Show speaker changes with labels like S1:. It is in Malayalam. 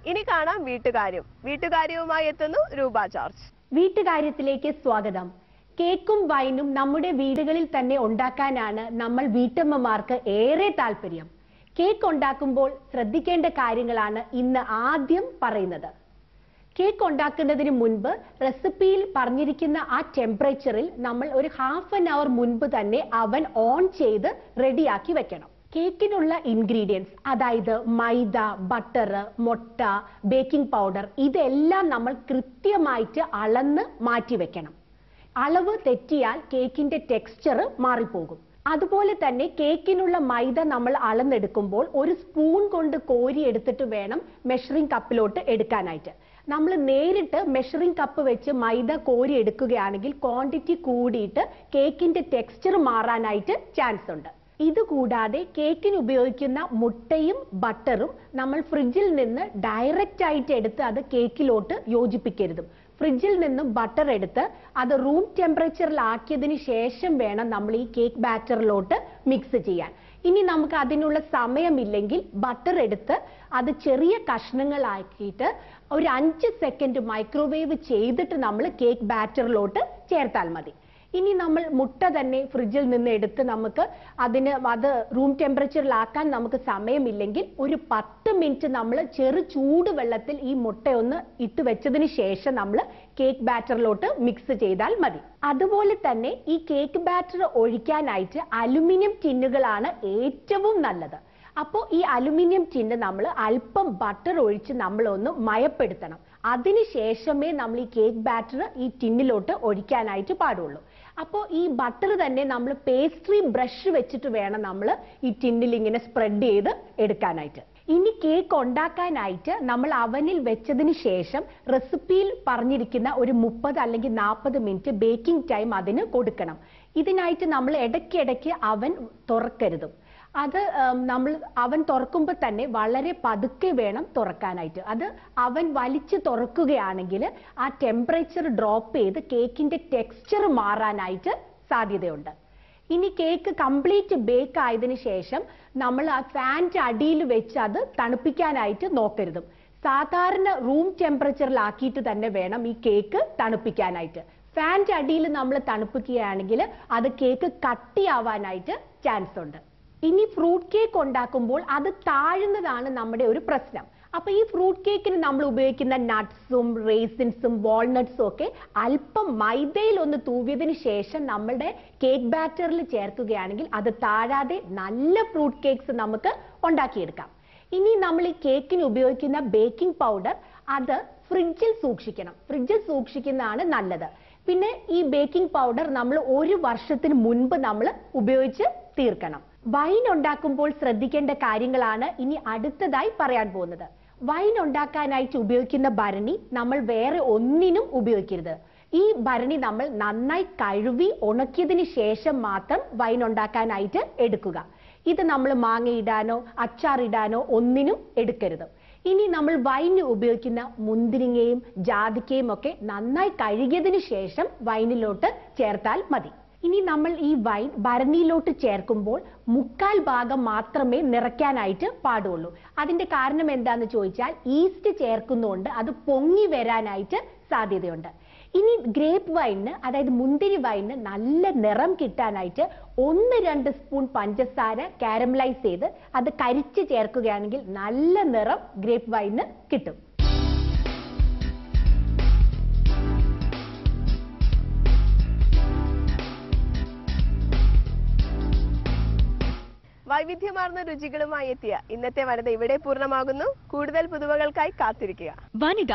S1: ഇനി കാണാം വീട്ടുകാര്യവുമായി എത്തുന്നു രൂപ ജോർജ്.
S2: വീട്ടുകാര്യത്തിലേക്ക് സ്വാഗതം. കേക്കും വൈനും നമ്മുടെ വീടുകളിൽ തന്നെ ഉണ്ടാക്കാനാണ് നമ്മൾ വീട്ടമ്മമാർക്ക് ഏറെ താല്പര്യം. കേക്ക് ഉണ്ടാക്കുമ്പോൾ ശ്രദ്ധിക്കേണ്ട കാര്യങ്ങളാണ് ഇന്ന് ആദ്യം പറയുന്നത്. കേക്ക് ഉണ്ടാക്കുന്നതിന് മുൻപ് റെസിപ്പിയിൽ പറഞ്ഞിരിക്കുന്ന ആ ടെമ്പറേച്ചറിൽ നമ്മൾ ഒരു ഹാഫ് ആൻ അവർ മുൻപ് തന്നെ അവൻ ഓൺ ചെയ്ത് റെഡിയാക്കി വെക്കണം. കേക്കിനുള്ള ഇൻഗ്രീഡിയൻസ്, അതായത് മൈദ, ബട്ടർ, മുട്ട, ബേക്കിംഗ് പൗഡർ, ഇതെല്ലാം നമ്മൾ കൃത്യമായിട്ട് അളന്ന് മാറ്റി വെക്കണം. അളവ് തെറ്റിയാൽ കേക്കിന്റെ ടെക്സ്ചർ മാറിപ്പോകും. അതുപോലെ തന്നെ കേക്കിനുള്ള മൈദ നമ്മൾ അളന്നെടുക്കുമ്പോൾ ഒരു സ്പൂൺ കൊണ്ട് കോരി എടുത്തിട്ട് വേണം മെഷറിംഗ് കപ്പിലോട്ട് എടുക്കാനായിട്ട്. നമ്മൾ നേരിട്ട് മെഷറിംഗ് കപ്പ് വെച്ച് മൈദ കോരി എടുക്കുകയാണെങ്കിൽ ക്വാണ്ടിറ്റി കൂടിയിട്ട് കേക്കിന്റെ ടെക്സ്ചർ മാറാനായിട്ട് ചാൻസ് ഉണ്ട്. ഇതുകൂടാതെ കേക്കിന് ഉപയോഗിക്കുന്ന മുട്ടയും ബട്ടറും നമ്മൾ ഫ്രിഡ്ജിൽ നിന്ന് ഡയറക്റ്റ് ആയിട്ട് എടുത്ത് അത് കേക്കിലോട്ട് യോജിപ്പിക്കരുത്. ഫ്രിഡ്ജിൽ നിന്ന് ബട്ടർ എടുത്ത് അത് റൂം ടെമ്പറേച്ചറിൽ ആക്കിയതിന് ശേഷം വേണം നമ്മൾ ഈ കേക്ക് ബാറ്ററിലോട്ട് മിക്സ് ചെയ്യാൻ. ഇനി നമുക്ക് അതിനുള്ള സമയമില്ലെങ്കിൽ ബട്ടർ എടുത്ത് അത് ചെറിയ കഷ്ണങ്ങളാക്കിയിട്ട് ഒരു 5 സെക്കൻഡ് മൈക്രോവേവ് ചെയ്തിട്ട് നമ്മൾ കേക്ക് ബാറ്ററിലോട്ട് ചേർത്താൽ മതി. ഇനി നമ്മൾ മുട്ട തന്നെ ഫ്രിഡ്ജിൽ നിന്ന് എടുത്ത് നമുക്ക് അത് റൂം ടെമ്പറേച്ചറിലാക്കാൻ നമുക്ക് സമയമില്ലെങ്കിൽ ഒരു 10 മിനിറ്റ് നമ്മൾ ചെറു ചൂടുവെള്ളത്തിൽ ഈ മുട്ടയൊന്ന് ഇട്ട് വെച്ചതിന് ശേഷം നമ്മൾ കേക്ക് ബാറ്ററിലോട്ട് മിക്സ് ചെയ്താൽ മതി. അതുപോലെ തന്നെ ഈ കേക്ക് ബാറ്റർ ഒഴിക്കാനായിട്ട് അലുമിനിയം ടിന്നുകളാണ് ഏറ്റവും നല്ലത്. അപ്പോൾ ഈ അലുമിനിയം ടിന്ന് നമ്മൾ അല്പം ബട്ടർ ഒഴിച്ച് നമ്മളൊന്ന് മയപ്പെടുത്തണം. അതിനുശേഷമേ നമ്മൾ ഈ കേക്ക് ബാറ്റർ ഈ ടിന്നിലോട്ട് ഒഴിക്കാനായിട്ട് പാടുള്ളൂ. അപ്പോൾ ഈ ബട്ടർ തന്നെ നമ്മൾ പേസ്ട്രി ബ്രഷ് വെച്ചിട്ട് വേണം നമ്മൾ ഈ ടിന്നിൽ ഇങ്ങനെ സ്പ്രെഡ് ചെയ്ത് എടുക്കാനായിട്ട്. ഇനി കേക്ക് ഉണ്ടാക്കാനായിട്ട് നമ്മൾ അവനിൽ വെച്ചതിന് ശേഷം റെസിപ്പിയിൽ പറഞ്ഞിരിക്കുന്ന ഒരു 30 അല്ലെങ്കിൽ 40 മിനിറ്റ് ബേക്കിംഗ് ടൈം അതിന് കൊടുക്കണം. ഇതിനായിട്ട് നമ്മൾ ഇടയ്ക്കിടയ്ക്ക് അവൻ തുറക്കരുത്. അത് നമ്മൾ അവൻ തുറക്കുമ്പോൾ തന്നെ വളരെ പതുക്കെ വേണം തുറക്കാനായിട്ട്. അത് അവൻ വലിച്ചു തുറക്കുകയാണെങ്കിൽ ആ ടെമ്പറേച്ചർ ഡ്രോപ്പ് ചെയ്ത് കേക്കിന്റെ ടെക്സ്ചർ മാറാനായിട്ട് സാധ്യതയുണ്ട്. ഇനി കേക്ക് കംപ്ലീറ്റ് ബേക്ക് ആയതിനു ശേഷം നമ്മൾ ആ ഫാനിന്റെ അടിയിൽ വെച്ച് അത് തണുപ്പിക്കാനായിട്ട് നോക്കരുത്. സാധാരണ റൂം ടെമ്പറേച്ചറിലാക്കിയിട്ട് തന്നെ വേണം ഈ കേക്ക് തണുപ്പിക്കാനായിട്ട്. ഫാനിന്റെ അടിയിൽ നമ്മൾ തണുപ്പിക്കുകയാണെങ്കിൽ അത് കേക്ക് കട്ടിയാവാനായിട്ട് ചാൻസ് ഉണ്ട്. ഇനി ഫ്രൂട്ട് കേക്ക് ഉണ്ടാക്കുമ്പോൾ അത് താഴുന്നതാണ് നമ്മുടെ ഒരു പ്രശ്നം. അപ്പൊ ഈ ഫ്രൂട്ട് കേക്കിന് നമ്മൾ ഉപയോഗിക്കുന്ന നട്ട്സും റേസിൻസും വാൾനട്ട്സും ഒക്കെ അല്പം മൈദയിൽ ഒന്ന് തൂവിയതിന് ശേഷം നമ്മുടെ കേക്ക് ബാറ്ററിൽ ചേർക്കുകയാണെങ്കിൽ അത് താഴാതെ നല്ല ഫ്രൂട്ട് കേക്ക്സ് നമുക്ക് ഉണ്ടാക്കിയെടുക്കാം. ഇനി നമ്മൾ ഈ കേക്കിന് ഉപയോഗിക്കുന്ന ബേക്കിംഗ് പൗഡർ അത് ഫ്രിഡ്ജിൽ സൂക്ഷിക്കണം. ഫ്രിഡ്ജിൽ സൂക്ഷിക്കുന്നതാണ് നല്ലത്. പിന്നെ ഈ ബേക്കിംഗ് പൗഡർ നമ്മൾ 1 വർഷത്തിന് മുൻപ് നമ്മൾ ഉപയോഗിച്ച് തീർക്കണം. വൈൻ ഉണ്ടാക്കുമ്പോൾ ശ്രദ്ധിക്കേണ്ട കാര്യങ്ങളാണ് ഇനി അടുത്തതായി പറയാൻ പോകുന്നത്. വൈൻ ഉണ്ടാക്കാനായിട്ട് ഉപയോഗിക്കുന്ന ഭരണി നമ്മൾ വേറെ ഒന്നിനും ഉപയോഗിക്കരുത്. ഈ ഭരണി നമ്മൾ നന്നായി കഴുകി ഉണക്കിയതിന് ശേഷം മാത്രം വൈൻ ഉണ്ടാക്കാനായിട്ട് എടുക്കുക. ഇത് നമ്മൾ മാങ്ങയിടാനോ അച്ചാറിടാനോ ഒന്നിനും എടുക്കരുത്. ഇനി നമ്മൾ വൈന് ഉപയോഗിക്കുന്ന മുന്തിരിങ്ങയും ജാതിക്കയും ഒക്കെ നന്നായി കഴുകിയതിന് ശേഷം വൈനിലോട്ട് ചേർത്താൽ മതി. ഇനി നമ്മൾ ഈ വൈൻ ഭരണിയിലോട്ട് ചേർക്കുമ്പോൾ 1/4 ഭാഗം മാത്രമേ നിറയ്ക്കാനായിട്ട് പാടുള്ളൂ. അതിന്റെ കാരണം എന്താന്ന് ചോദിച്ചാൽ ഈസ്റ്റ് ചേർക്കുന്നതുകൊണ്ട് അത് പൊങ്ങി വരാനായിട്ട് സാധ്യതയുണ്ട്. ഇനി ഗ്രേപ്പ് വൈനിന്, അതായത് മുന്തിരി വൈനിന് നല്ല നിറം കിട്ടാനായിട്ട് 1-2 സ്പൂൺ പഞ്ചസാര കാരമലൈസ് ചെയ്ത് അത് കരിച്ച് ചേർക്കുകയാണെങ്കിൽ നല്ല നിറം ഗ്രേപ്പ് വൈനിന് കിട്ടും.
S1: വൈവിധ്യമാർന്ന രുചികളുമായി എത്തിയ ഇന്നത്തെ വനിത ഇവിടെ പൂർണ്ണമാകുന്നു. കൂടുതൽ പുതുമകൾക്കായി കാത്തിരിക്കുക.
S3: വനിത.